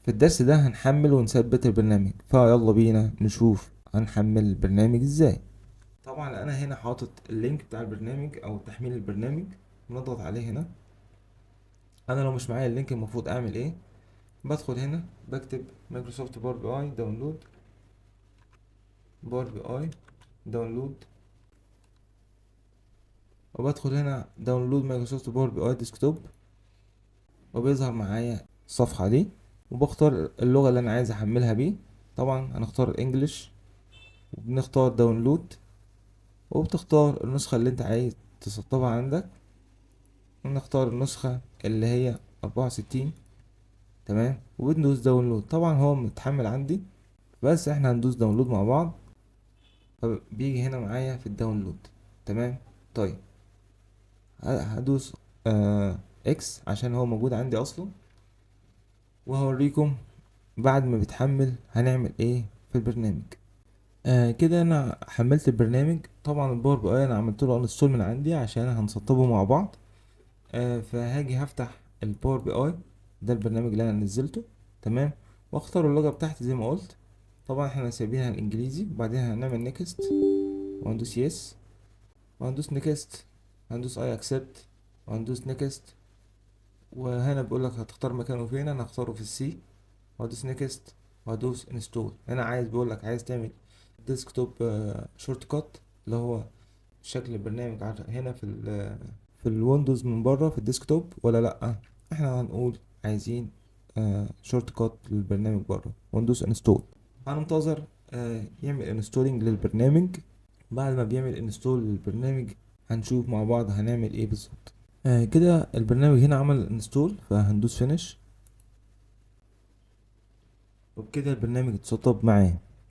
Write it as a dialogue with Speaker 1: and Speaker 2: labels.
Speaker 1: في الدرس ده هنحمل ونثبت البرنامج، فيلا بينا نشوف هنحمل البرنامج ازاي. طبعا انا هنا حاطط اللينك بتاع البرنامج او تحميل البرنامج، نضغط عليه هنا. انا لو مش معايا اللينك المفروض اعمل ايه؟ بدخل هنا بكتب مايكروسوفت باور بي اي داونلود، باور بي اي داونلود، وبدخل هنا داونلود مايكروسوفت باور بي اي ديسكتوب، وبيظهر معايا الصفحة دي، وبختار اللغة اللي انا عايز احملها بيه. طبعا هنختار انجلش، وبنختار داونلود، وبتختار النسخة اللي انت عايز تسطبها عندك، ونختار النسخة اللي هي 64. تمام، وبندوس داونلود. طبعا هو متحمل عندي، بس احنا هندوس داونلود مع بعض، فبيجي هنا معايا في الداونلود. تمام. طيب هدوس اكس عشان هو موجود عندي اصلا، وهوريكم بعد ما بيتحمل هنعمل ايه في البرنامج. كده انا حملت البرنامج. طبعا الباور بي اي انا عملت له انستول من عندي عشان هنسطبه مع بعض. فهاجي هفتح الباور بي اي، ده البرنامج اللي انا نزلته. تمام، واختار اللغة بتاعتي زي ما قلت. طبعا احنا سايبينها الانجليزي، وبعدين هنعمل نيكست، وهندوس يس، وهندوس نيكست، هندوس اي اكسبت، وهندوس نيكست. وهنا بيقول لك هتختار مكانه فين، انا هختاره في السي، وهدوس نيكست، وهدوس انستول. هنا عايز بيقول لك عايز تعمل ديسكتوب شورت كات، اللي هو شكل البرنامج هنا في الويندوز من بره في الديسكتوب ولا لا. احنا هنقول عايزين شورت كات للبرنامج بره، وندوس انستول. هننتظر يعمل انستولينج للبرنامج. بعد ما بيعمل انستول للبرنامج هنشوف مع بعض هنعمل ايه بالظبط. كده البرنامج هنا عمل انستول، فهندوس فينيش، وبكده البرنامج اتسطب معاه.